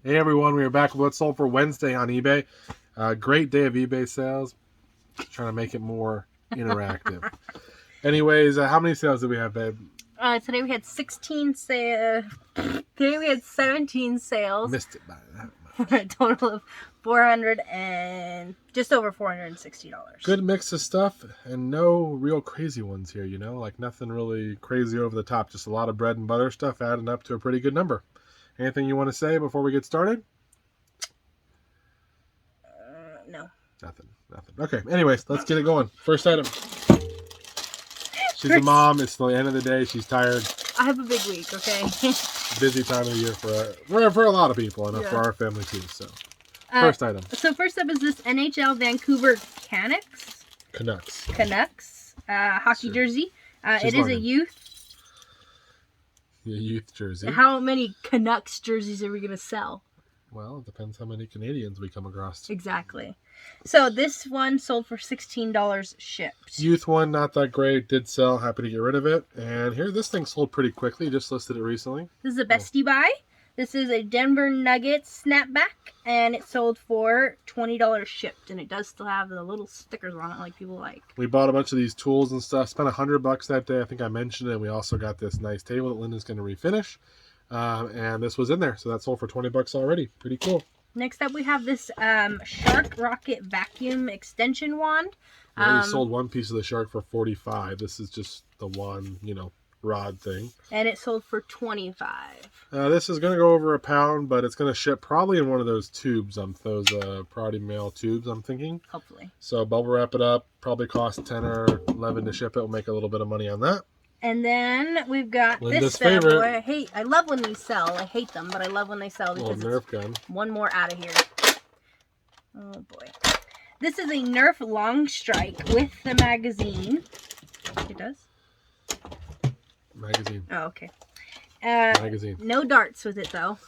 Hey everyone, we are back with what's sold for Wednesday on eBay. Great day of eBay sales. Trying to make it more interactive. Anyways, how many sales did we have, babe? Today we had 16 sales. Today we had 17 sales. Missed it by that much. For a total of just over $460. Good mix of stuff and no real crazy ones here, like nothing really crazy over the top. Just a lot of bread and butter stuff adding up to a pretty good number. Anything you want to say before we get started? No. Nothing. Okay, anyways, let's get it going. First item. She's a mom. It's the end of the day. She's tired. I have a big week, okay? Busy time of the year for a lot of people and for our family too. So, first item. So first up is this NHL Vancouver Canucks hockey jersey. It is a youth. A youth jersey. How many Canucks jerseys are we going to sell? Well, it depends how many Canadians we come across. Exactly. So this one sold for $16 shipped. Youth one, not that great. Did sell. Happy to get rid of it. And here, this thing sold pretty quickly. Just listed it recently. This is a bestie buy. This is a Denver Nuggets snapback, and it sold for $20 shipped. And it does still have the little stickers on it like people like. We bought a bunch of these tools and stuff. Spent $100 that day. I think I mentioned it. And we also got this nice table that Linda's going to refinish. And this was in there. So that sold for $20 already. Pretty cool. Next up, we have this Shark Rocket Vacuum Extension Wand. We already sold one piece of the Shark for $45. This is just the one, rod thing. And it sold for $25. This is going to go over £1, but it's going to ship probably in one of those tubes, those Priority Mail tubes, I'm thinking. Hopefully. So bubble wrap it up. Probably cost 10 or 11 to ship it. We'll make a little bit of money on that. And then we've got Linda's this bad favorite. boy. I love when these sell. I hate them, but I love when they sell because Nerf gun. One more out of here. Oh boy. This is a Nerf Long Strike with the magazine. It does? Magazine. Oh, okay. Magazine. No darts with it though.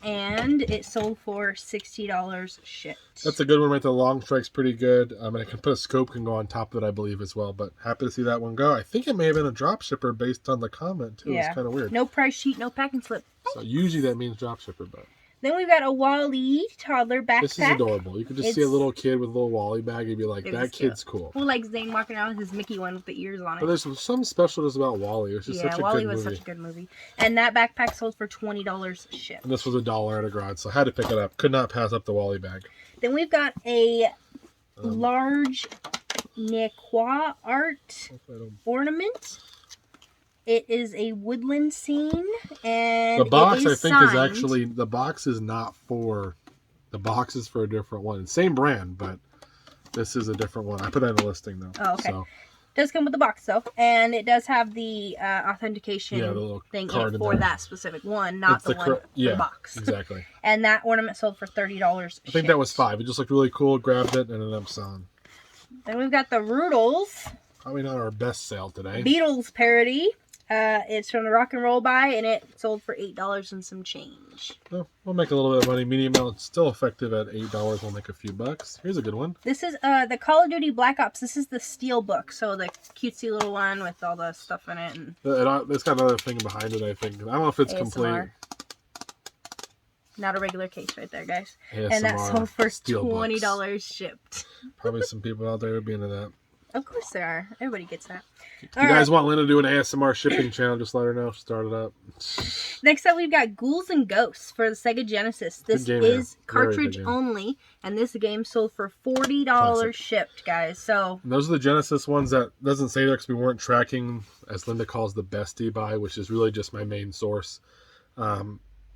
And it sold for $60 shipped. That's a good one right there. Long Strike's pretty good. And I can put a scope can go on top of it, I believe, as well. But happy to see that one go. I think it may have been a drop shipper based on the comment too. Yeah. It's kind of weird. No price sheet, no packing slip. So usually that means drop shipper, but. Then we've got a Wally toddler backpack. This is adorable. You could just see a little kid with a little Wally bag and be like, that kid's cool. Well, like Zane walking around with his Mickey one with the ears on it. But there's some specialness about Wally. It's just such a Wally good was movie. such a good movie. And that backpack sold for $20 shipped. And this was $1 at a garage, so I had to pick it up. Could not pass up the Wally bag. Then we've got a large Nequa art ornament. It is a woodland scene, and the box it is I think signed. is actually the box is not for the box is for a different one. Same brand, but this is a different one. I put that in the listing though. Oh, okay. So, it does come with the box though, and it does have the authentication thing card for that specific one, not the one for the box. Exactly. And that ornament sold for $30. I think that was $5. It just looked really cool. Grabbed it and ended up selling. Then we've got the Rudels. Probably not our best sale today. Beatles parody. It's from the Rock and Roll Buy, and it sold for $8 and some change. Well, we'll make a little bit of money. Medium amount, it's still effective at $8. We'll make a few bucks. Here's a good one. This is the Call of Duty Black Ops. This is the steel book, so the cutesy little one with all the stuff in it. And it's got another thing behind it, I think. I don't know if it's complete. Not a regular case right there, guys. ASMR, and that sold for $20 books. shipped. Probably some people out there would be into that. Of course there are. Everybody gets that. If you guys want Linda to do an ASMR shipping channel, just let her know. Start it up. Next up, we've got Ghouls and Ghosts for the Sega Genesis. This is cartridge only, and this game sold for $40 shipped, guys. So and those are the Genesis ones that doesn't say there because we weren't tracking, as Linda calls the bestie buy, which is really just my main source.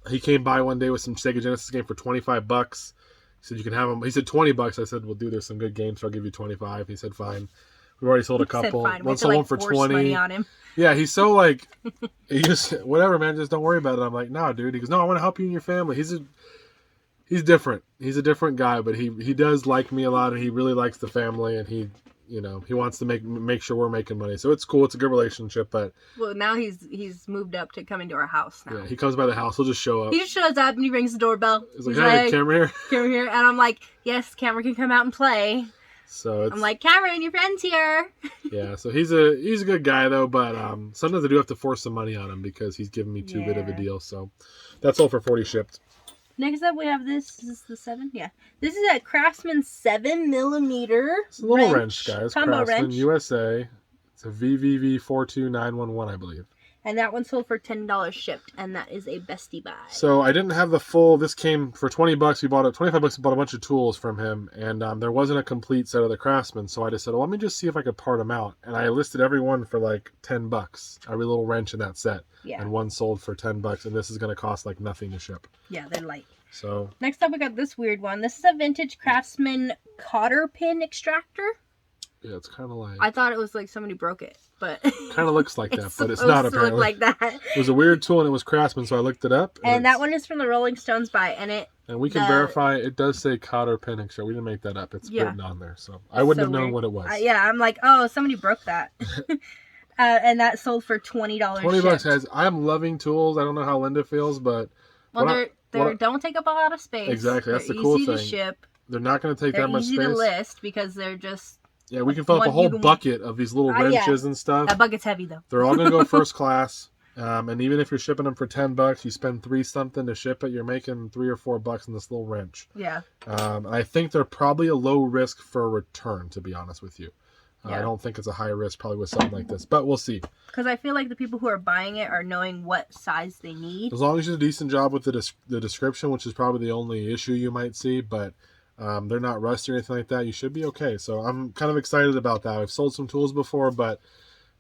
He came by one day with some Sega Genesis game for $25. He said, you can have them. He said $20. I said, well, dude, there's some good games, so I'll give you $25. He said, fine. We've already sold a couple. One sold one for $20. Money on him. Yeah, he's so like, he just, whatever, man, just don't worry about it. I'm like, no, dude. He goes, no, I want to help you and your family. He's different. He's a different guy, but he does like me a lot, and he really likes the family, and he wants to make sure we're making money. So it's cool. It's a good relationship, but well, now he's moved up to coming to our house now. Yeah, he comes by the house. He'll just show up. He just shows up and he rings the doorbell. He's like, hey, camera here. Camera here, and I'm like, yes, camera can come out and play. So I'm like, Cameron, your friend's here. Yeah, so he's a good guy though, but sometimes I do have to force some money on him because he's giving me too good of a deal. So that's all for $40 shipped. Next up, we have this. Is this the 7? Yeah. This is a Craftsman 7mm. It's a little wrench, guys. Combo Craftsman wrench. USA. It's a VVV42911, I believe. And that one sold for $10 shipped, and that is a bestie buy. So I didn't have the full. This came for $20. We bought it. $25. We bought a bunch of tools from him, and there wasn't a complete set of the Craftsman. So I just said, well, let me just see if I could part them out. And I listed every one for like $10. Every little wrench in that set. Yeah. And one sold for $10, and this is going to cost like nothing to ship. Yeah, they're light. So next up, we got this weird one. This is a vintage Craftsman cotter pin extractor. Yeah, it's kind of like... I thought it was like somebody broke it, but... kind of looks like that, but it's Look not apparently. like that. It was a weird tool and it was Craftsman, so I looked it up. And that one is from the Rolling Stones buy, and we can verify it does say cotter pin extra. We didn't make that up. It's written on there, so I wouldn't have known what it was. Yeah, I'm like, oh, somebody broke that. And that sold for $20. $20, guys. I'm loving tools. I don't know how Linda feels, but... Well, they don't take up a lot of space. Exactly, that's the cool thing. They're easy to ship. They're not going to take that much space. They're easy to list because they're just... Yeah, we can fill up a whole bucket of these little wrenches and stuff. That bucket's heavy, though. They're all going to go first class. And even if you're shipping them for $10, you spend $3 something to ship it, you're making $3 or $4 in this little wrench. Yeah. I think they're probably a low risk for a return, to be honest with you. Yeah. I don't think it's a high risk probably with something like this, but we'll see. Because I feel like the people who are buying it are knowing what size they need. As long as you do a decent job with the description, which is probably the only issue you might see, but they're not rusty or anything like that, you should be okay. So I'm kind of excited about that. I've sold some tools before, but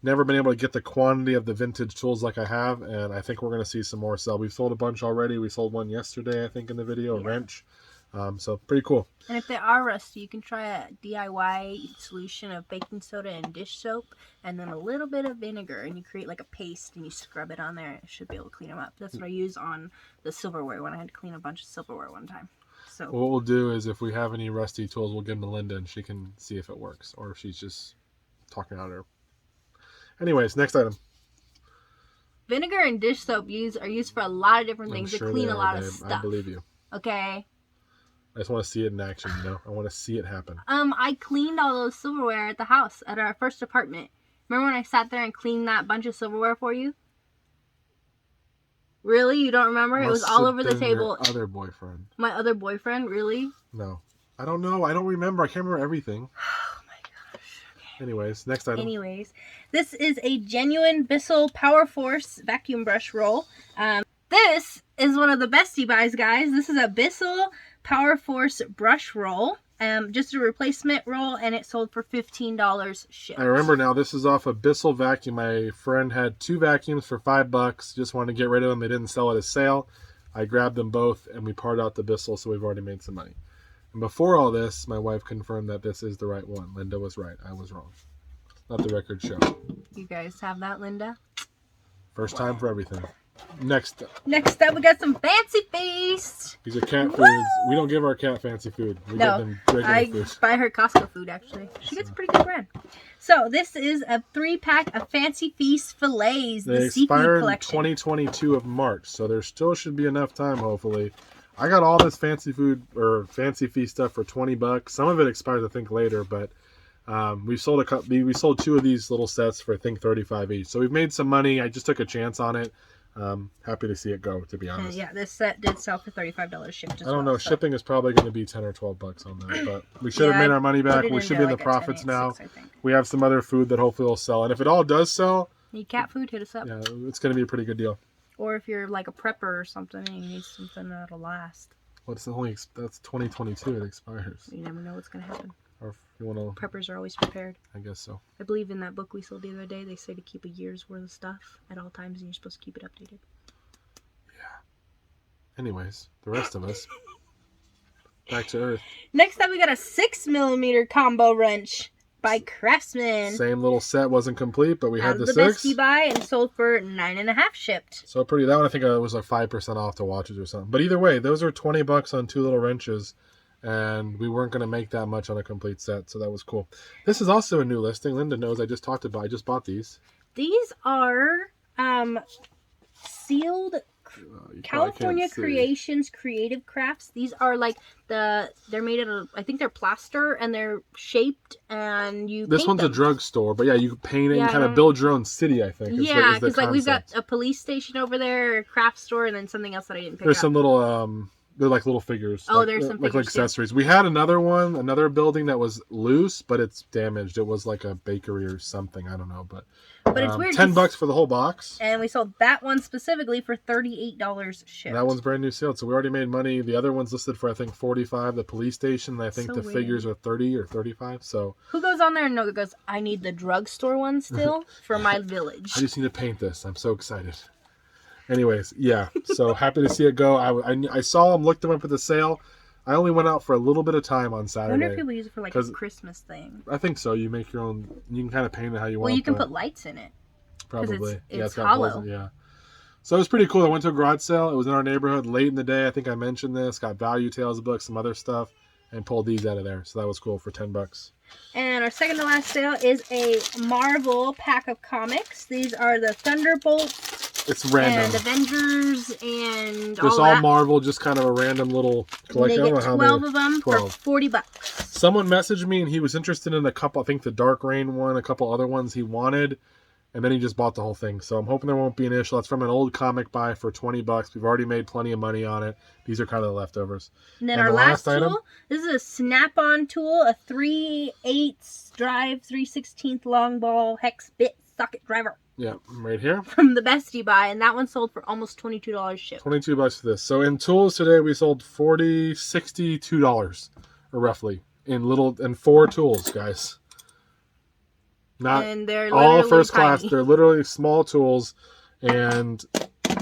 never been able to get the quantity of the vintage tools like I have, and I think we're going to see some more sell. We've sold a bunch already. We sold one yesterday, I think, in the video, a wrench. So pretty cool. And if they are rusty, you can try a DIY solution of baking soda and dish soap and then a little bit of vinegar, and you create like a paste and you scrub it on there, and it should be able to clean them up. That's what I use on the silverware when I had to clean a bunch of silverware one time. So what we'll do is if we have any rusty tools, we'll give them to Linda and she can see if it works or if she's just talking out of her. Anyways, next item. Vinegar and dish soap are used for a lot of different things to clean a lot of stuff. I believe you. Okay. I just want to see it in action, you know? I want to see it happen. I cleaned all those silverware at the house, at our first apartment. Remember when I sat there and cleaned that bunch of silverware for you? Really? You don't remember? It was all over the table. Your other boyfriend. My other boyfriend? Really? No. I don't know. I don't remember. I can't remember everything. Oh my gosh. Okay. Anyways, next item. This is a genuine Bissell Power Force vacuum brush roll. This is one of the bestie buys, guys. This is a Bissell Power Force brush roll. Just a replacement roll, and it sold for $15 shipped. I remember now. This is off a Bissell vacuum. My friend had 2 vacuums for $5. Just wanted to get rid of them. They didn't sell at a sale. I grabbed them both, and we parted out the Bissell, so we've already made some money. And before all this, my wife confirmed that this is the right one. Linda was right. I was wrong. Let the record show. You guys have that, Linda? First time for everything. Next up, we got some Fancy Feast. These are cat foods. We don't give our cat fancy food. We give them regular food. Buy her Costco food, actually. She gets a pretty good brand. So, this is a 3-pack of Fancy Feast fillets. They expire in 2022 of March, so there still should be enough time, hopefully. I got all this fancy food or Fancy Feast stuff for $20. Some of it expires, I think, later, but we sold 2 of these little sets for I think $35 each. So we've made some money. I just took a chance on it. Happy to see it go, to be honest. Yeah, this set did sell for $35 shipped as I don't know. So. Shipping is probably going to be $10 or $12 on that, but we should have made our money back. We should be in the profits now. We have some other food that hopefully will sell, and if it all does sell, need cat food, hit us up. Yeah, it's going to be a pretty good deal. Or if you're like a prepper or something and you need something that'll last. Well, that's 2022. It expires. You never know what's going to happen. Or if you want to... Preppers are always prepared. I guess so. I believe in that book we sold the other day, they say to keep a year's worth of stuff at all times, and you're supposed to keep it updated. Yeah. Anyways, the rest of us, back to Earth. Next up, we got a 6mm combo wrench by Craftsman. Same little set, wasn't complete, but we had the 6. Bestie buy and sold for $9.50 shipped. So pretty. That one I think it was like 5% off to watches or something. But either way, those are $20 on 2 little wrenches, and we weren't going to make that much on a complete set, so that was cool. This is also a new listing. Linda knows I just bought these. These are sealed California Creations Creative Crafts. These are like they're made out of, I think they're plaster, and they're shaped, and you This one's a drugstore, but yeah, you paint it and kind of build your own city, I think. Yeah, because like we've got a police station over there, a craft store, and then something else that I didn't pick up. There's some little They're like little figures. Oh, there's some like figures, too. accessories. We had another building that was loose, but it's damaged. It was like a bakery or something. I don't know, but it's weird. $10 for the whole box. And we sold that one specifically for $38 shipped. That one's brand new sale, so we already made money. The other one's listed for I think $45. The police station, I think So the weird. figures are $30 or $35. So who goes on there and goes, I need the drugstore one still for my village. I just need to paint this. I'm so excited. Anyways, yeah. So happy to see it go. I saw them, looked them up at the sale. I only went out for a little bit of time on I Saturday. wonder if people use it for like a Christmas thing. I think so. You make your own. You can kind of paint it how you want. Well, you can put lights in it. Probably. It's got hollow. holes in- yeah. So it was pretty cool. I went to a garage sale. It was in our neighborhood late in the day. I think I mentioned this. Got Value Tales books, some other stuff, and pulled these out of there. So that was cool for $10. And our second to last sale is a Marvel pack of comics. These are the Thunderbolts. It's random. And Avengers and Just all that. Marvel, just kind of a random little collection. They get 12 of them 12. for $40. Someone messaged me and he was interested in a couple. I think the Dark Reign one, a couple other ones he wanted, and then he just bought the whole thing. So I'm hoping there won't be an issue. It's from an old comic buy for $20. We've already made plenty of money on it. These are kind of the leftovers. And then And our the last last tool, item? this is a snap-on tool, a 3/8 drive, 3/16 long ball hex bit socket driver Yeah, right here. from the Bestie Buy, and that one sold for almost $22 shipped. $22 for this. So in tools today, we sold $62 or roughly in 4 tools, guys. Not And they're all literally first tiny. class. They're literally small tools, and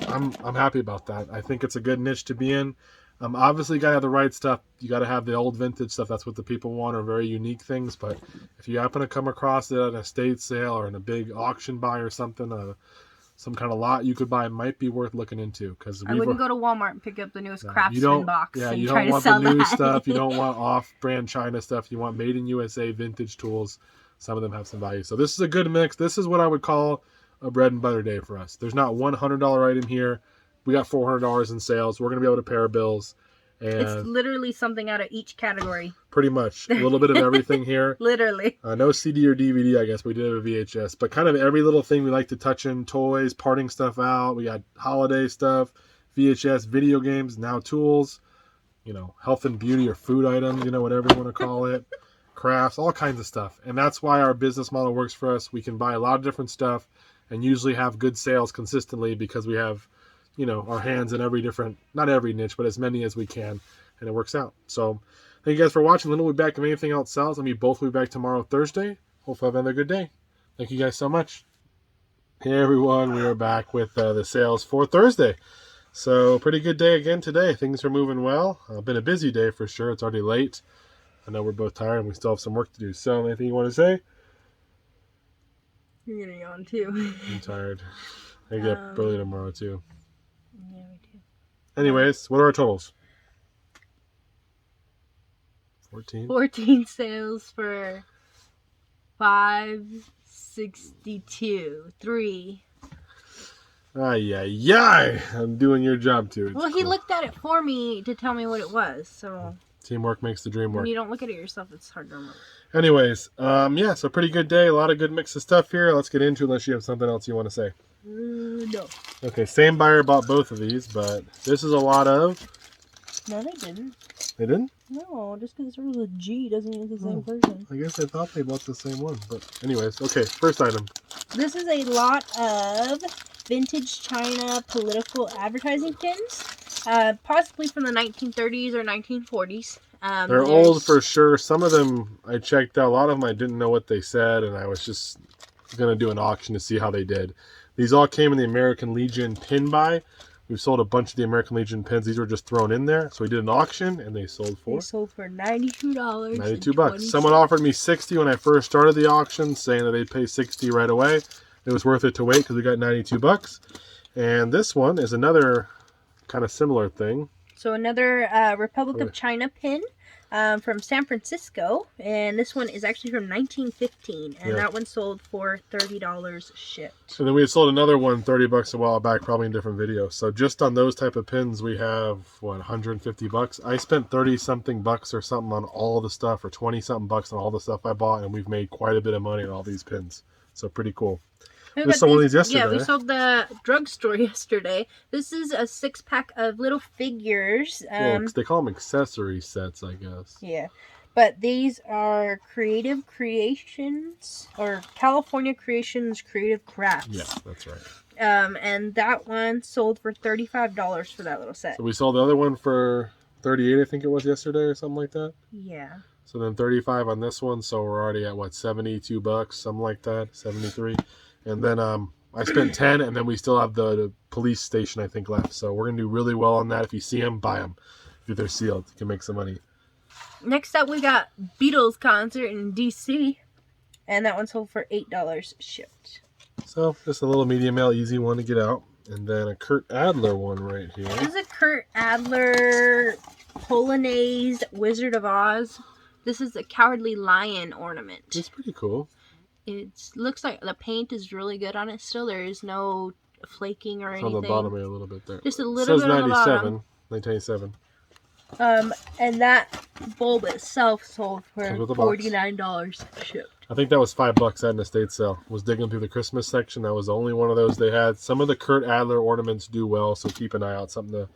I'm happy about that. I think it's a good niche to be in. Obviously, you gotta have the right stuff. You gotta have the old vintage stuff. That's what the people want, or very unique things. But if you happen to come across it at an estate sale or in a big auction buy or something, some kind of lot you could buy, might be worth looking into. Because I wouldn't go to Walmart and pick up the newest you Craftsman don't, box yeah, and you try don't to want sell the new that. stuff. You don't want off-brand China stuff. You want made in USA vintage tools. Some of them have some value. So this is a good mix. This is what I would call a bread and butter day for us. There's not one $100 item here. We got $400 in sales. We're going to be able to pay our bills. And It's literally something out of each category. pretty much a little bit of everything here. Literally. No CD or DVD, I guess. We did have a VHS. But kind of every little thing we like to touch in. Toys, parting stuff out. We got holiday stuff, VHS, video games, now tools, health and beauty or food items, whatever you want to call it. Crafts, all kinds of stuff. And that's why our business model works for us. We can buy a lot of different stuff and usually have good sales consistently because we have, our hands in every different, not every niche, but as many as we can. And it works out. So thank you guys for watching. Lynn will be back if anything else sells. And we both will be back tomorrow, Thursday. Hopefully have another good day. Thank you guys so much. Hey everyone, we are back with the sales for Thursday. So pretty good day again today. Things are moving well. Been a busy day for sure. It's already late. I know we're both tired and we still have some work to do. So anything you want to say? You're gonna yawn too. I'm tired. I get up early tomorrow too. Yeah, me too. Anyways, what are our totals? 14. 14 sales for $562. 3. Ay. I'm doing your job too. It's Well, he cool. looked at it for me to tell me what it was. So Teamwork makes the dream when work. you don't look at it yourself, it's hard to remember. Anyways, so pretty good day. A lot of good mix of stuff here. Let's get into it unless you have something else you want to say. No. Okay, same buyer bought both of these, but this is a lot of... No, they didn't. They didn't? No, just because there was a G doesn't mean it's the same person. I guess I thought they bought the same one, but anyways. Okay, first item. This is a lot of vintage China political advertising pins, possibly from the 1930s or 1940s. They're old for sure. Some of them I checked out. A lot of them I didn't know what they said, and I was just going to do an auction to see how they did. These all came in the American Legion pin buy. We've sold a bunch of the American Legion pins. These were just thrown in there. So we did an auction, and they sold for? They sold for $92. $92. Someone offered me $60 when I first started the auction, saying that they'd pay $60 right away. It was worth it to wait because we got $92. And this one is another kind of similar thing. So another Republic of China pin from San Francisco, and this one is actually from 1915, and that one sold for $30 shipped. And then we had sold another one $30 a while back, probably in different videos. So just on those type of pins, we have what, $150. I spent 30 something bucks or something on all the stuff, or 20 something bucks on all the stuff I bought, and we've made quite a bit of money on all these pins. So pretty cool. We We got saw one of these- these yesterday. Yeah, we sold the drugstore yesterday. This is a 6-pack of little figures. Well, they call them accessory sets, I guess. Yeah. But these are Creative Creations or California Creations Creative Crafts. Yeah, that's right. And that one sold for $35 for that little set. So we sold the other one for 38, I think it was yesterday or something like that. Yeah. So then 35 on this one, so we're already at what, $72, something like that, 73. And then I spent 10, and then we still have the police station I think left. So we're gonna do really well on that. If you see them, buy them. If they're sealed, you can make some money. Next up, we got Beatles concert in DC, and that one sold for $8 shipped. So just a little medium mail, easy one to get out. And then a Kurt Adler one right here. This is a Kurt Adler Polonaise Wizard of Oz. This is a Cowardly Lion ornament. It's pretty cool. It looks like the paint is really good on it still. There is no flaking or It's anything. on the bottom here a little bit there. Just a It little says bit on the 97, bottom. 1997. And that bulb itself sold for Comes with a box. $49 shipped. I think that was $5 at an estate sale. Was digging through the Christmas section. That was the only one of those they had. Some of the Kurt Adler ornaments do well, so keep an eye out. Something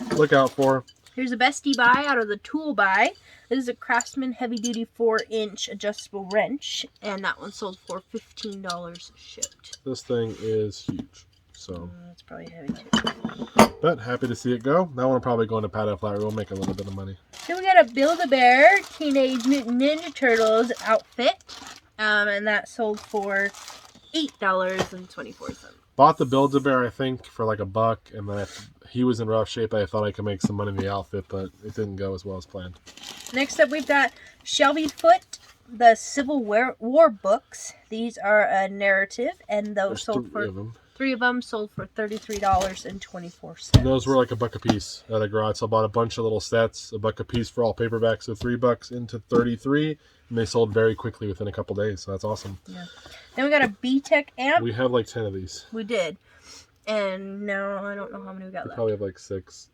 to look out for. Here's a bestie buy out of the tool buy. This is a Craftsman heavy duty 4-inch adjustable wrench, and that one sold for $15 shipped. This thing is huge. So, That's probably heavy too. but happy to see it go. That one will probably go into Pat Flat. We'll make a little bit of money. Then we got a Build-A-Bear Teenage Mutant Ninja Turtles outfit, and that sold for $8.24. Bought the Build-A-Bear, I think, for like $1, and then he was in rough shape. I thought I could make some money in the outfit, but it didn't go as well as planned. Next up, we've got Shelby Foote, the Civil War books. These are a narrative, and those There's sold three for of them. 3 of them sold for $33.24. And those were like $1 a piece at a garage. So I bought a bunch of little sets, $1 a piece for all paperbacks, so $3 into 33, and they sold very quickly within a couple days. So that's awesome. Yeah. Then we got a B-Tech amp. We have like 10 of these. We did. And no, I don't know how many we got We left. probably have like 6.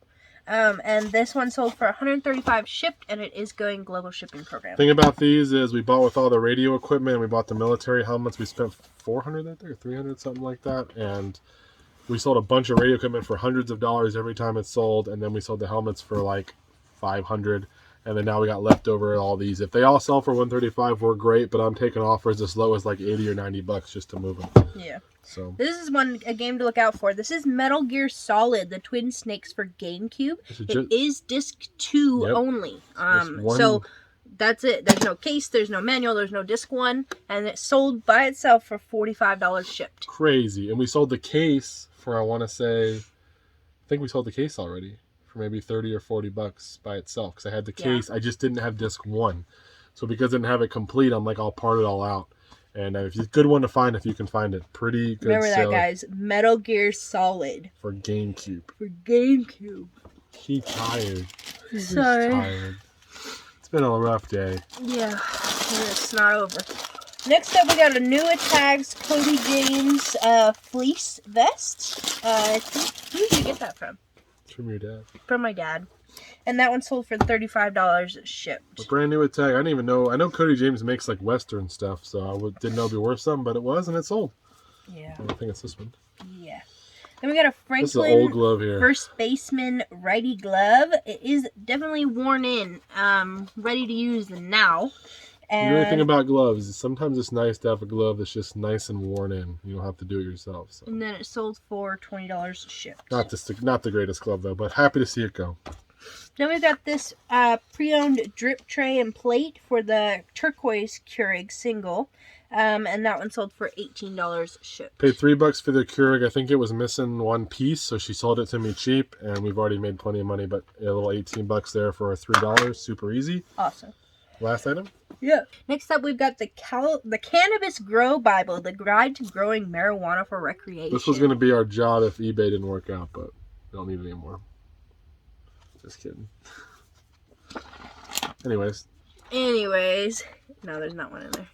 And this one sold for $135 shipped, and it is going global shipping program. Thing about these is we bought with all the radio equipment, and we bought the military helmets. We spent $400 that day, or $300, something like that, and we sold a bunch of radio equipment for hundreds of dollars every time it's sold, and then we sold the helmets for like $500, and then now we got leftover all these. If they all sell for $135, we're great, but I'm taking offers as low as like $80 or $90 just to move them. Yeah. So This is a game to look out for. This is Metal Gear Solid, the Twin Snakes for GameCube. It is disc 2 Yep. only. Just one. So that's it. There's no case, there's no manual, there's no disc 1, and it's sold by itself for $45 shipped. crazy. And we sold the case for, I want to say, I think we sold the case already for maybe $30 or $40 by itself, because I had the case. I just didn't have disc 1. So because I didn't have it complete, I'm like, I'll part it all out. And it's a good one to find if you can find it. Pretty good. Remember that, seller guys. Metal Gear Solid. for GameCube. For GameCube. He tired. He's Sorry. tired. It's been a rough day. Yeah, it's not over. Next up, we got a new Tags Cody James fleece vest. I think, who did you get that from? It's from your dad. From my dad. And that one sold for $35 shipped. A brand new tag. I didn't even know. I know Cody James makes like Western stuff, so I didn't know it'd be worth something, but it was, and it sold. Yeah. I think it's this one. Yeah. Then we got a This is an old Franklin glove here. First Baseman righty glove. It is definitely worn in. Ready to use now. The only thing about gloves is sometimes it's nice to have a glove that's just nice and worn in. You don't have to do it yourself. So. And then it sold for $20 shipped. Not the greatest glove though, but happy to see it go. Then we got this pre-owned drip tray and plate for the turquoise Keurig single. And that one sold for $18 shipped. Paid $3 for the Keurig. I think it was missing one piece, so she sold it to me cheap, and we've already made plenty of money. But a little $18 there for $3, super easy. Awesome. Last item. Yeah. Next up, we've got the Cannabis Grow Bible, the Guide to Growing Marijuana for Recreation. This was going to be our job if eBay didn't work out, but we don't need it anymore. Just kidding. Anyways, no, there's not one in there.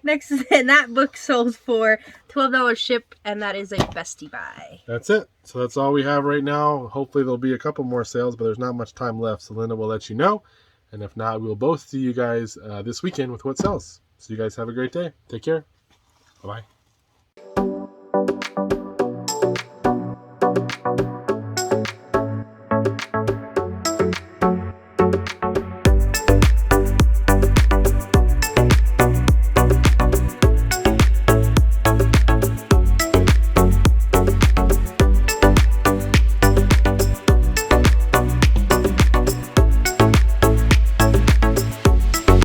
Next, and that book sold for $12 ship, and that is a bestie buy. that's it. So that's all we have right now. Hopefully there'll be a couple more sales, but there's not much time left. So Linda will let you know. And if not, we'll both see you guys this weekend with what sells. So you guys have a great day. Take care. Bye-bye.